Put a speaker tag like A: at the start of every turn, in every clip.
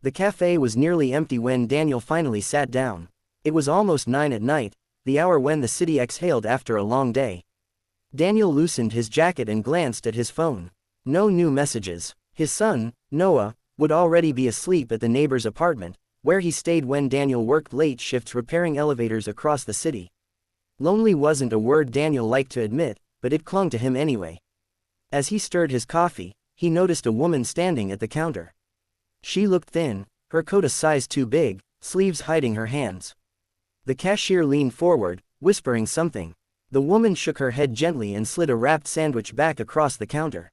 A: The cafe was nearly empty when Daniel finally sat down. It was almost 9 at night, the hour when the city exhaled after a long day. Daniel loosened his jacket and glanced at his phone. No new messages. His son, Noah, would already be asleep at the neighbor's apartment, where he stayed when Daniel worked late shifts repairing elevators across the city. Lonely wasn't a word Daniel liked to admit, but it clung to him anyway. As he stirred his coffee, he noticed a woman standing at the counter. She looked thin, her coat a size too big, sleeves hiding her hands. The cashier leaned forward, whispering something. The woman shook her head gently and slid a wrapped sandwich back across the counter.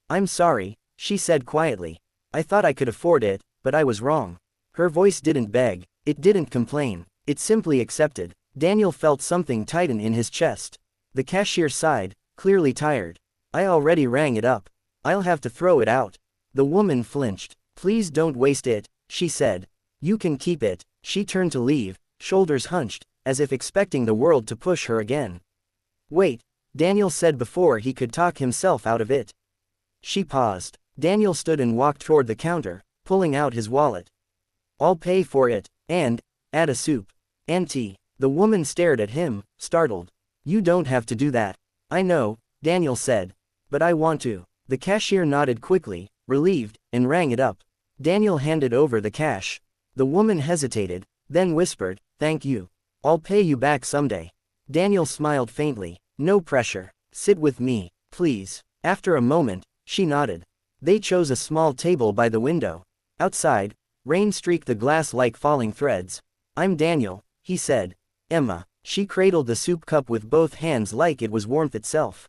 A: "I'm sorry," she said quietly. "I thought I could afford it, but I was wrong." Her voice didn't beg, it didn't complain, it simply accepted. Daniel felt something tighten in his chest. The cashier sighed, clearly tired. "I already rang it up. I'll have to throw it out." The woman flinched. "Please don't waste it," she said. "You can keep it." She turned to leave, shoulders hunched, as if expecting the world to push her again. "Wait," Daniel said before he could talk himself out of it. She paused. Daniel stood and walked toward the counter, pulling out his wallet. "I'll pay for it, and add a soup. And tea." The woman stared at him, startled. "You don't have to do that." "I know," Daniel said. "But I want to." The cashier nodded quickly, relieved, and rang it up. Daniel handed over the cash. The woman hesitated, then whispered, "Thank you. I'll pay you back someday." Daniel smiled faintly. "No pressure. Sit with me, please." After a moment, she nodded. They chose a small table by the window. Outside, rain streaked the glass like falling threads. "I'm Daniel," he said. "Emma." She cradled the soup cup with both hands like it was warmth itself.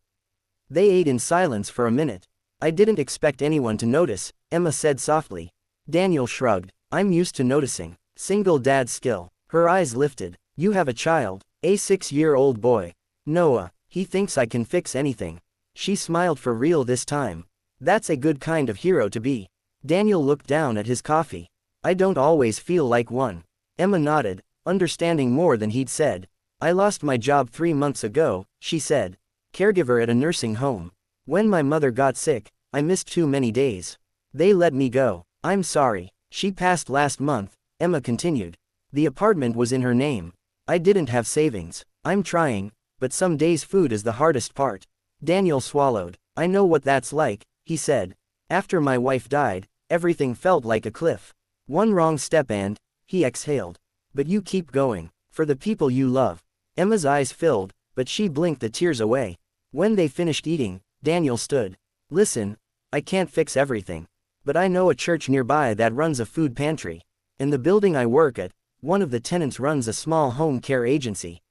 A: They ate in silence for a minute. "I didn't expect anyone to notice," Emma said softly. Daniel shrugged. "I'm used to noticing." Single dad skill. Her eyes lifted. "You have a child, a 6-year-old boy. Noah. He thinks I can fix anything." She smiled for real this time. "That's a good kind of hero to be." Daniel looked down at his coffee. "I don't always feel like one." Emma nodded, understanding more than he'd said. "I lost my job 3 months ago," she said. "Caregiver at a nursing home. When my mother got sick, I missed too many days. They let me go. I'm sorry." She passed last month, Emma continued. "The apartment was in her name. I didn't have savings. I'm trying, but some days food is the hardest part." Daniel swallowed. "I know what that's like," he said. "After my wife died, everything felt like a cliff. One wrong step and," he exhaled. "But you keep going, for the people you love." Emma's eyes filled, but she blinked the tears away. When they finished eating, Daniel stood. "Listen, I can't fix everything. But I know a church nearby that runs a food pantry. In the building I work at, one of the tenants runs a small home care agency.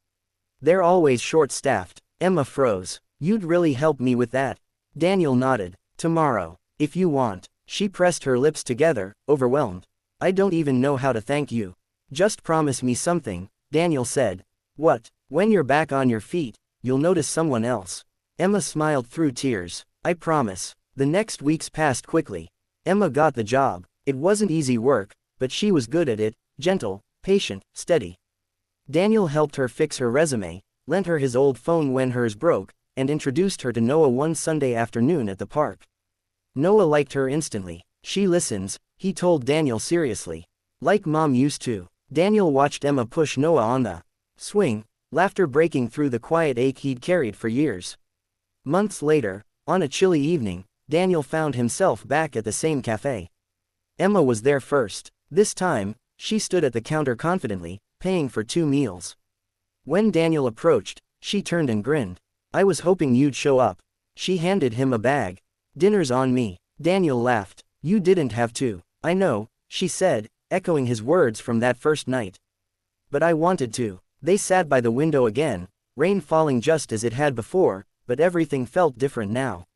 A: They're always short-staffed." Emma froze. "You'd really help me with that." Daniel nodded. "Tomorrow, if you want." She pressed her lips together, overwhelmed. "I don't even know how to thank you." "Just promise me something," Daniel said. "What?" "When you're back on your feet, you'll notice someone else." Emma smiled through tears. "I promise." The next weeks passed quickly. Emma got the job. It wasn't easy work, but she was good at it, gentle, patient, steady. Daniel helped her fix her resume, lent her his old phone when hers broke, and introduced her to Noah one Sunday afternoon at the park. Noah liked her instantly. "She listens," he told Daniel seriously. "Like Mom used to." Daniel watched Emma push Noah on the swing, laughter breaking through the quiet ache he'd carried for years. Months later, on a chilly evening, Daniel found himself back at the same cafe. Emma was there first. This time, she stood at the counter confidently, paying for 2 meals. When Daniel approached, she turned and grinned. "I was hoping you'd show up." She handed him a bag. "Dinner's on me." Daniel laughed. "You didn't have to." "I know," she said, echoing his words from that first night. "But I wanted to." They sat by the window again, rain falling just as it had before, but everything felt different now.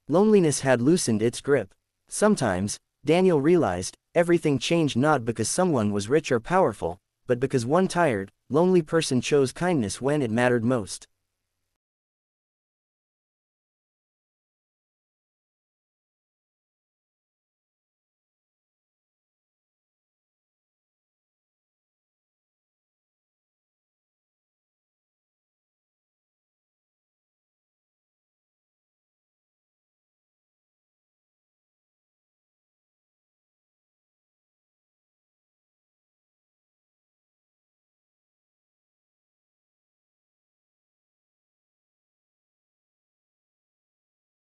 A: Loneliness had loosened its grip. Sometimes, Daniel realized, everything changed not because someone was rich or powerful, but because one tired, lonely person chose kindness when it mattered most.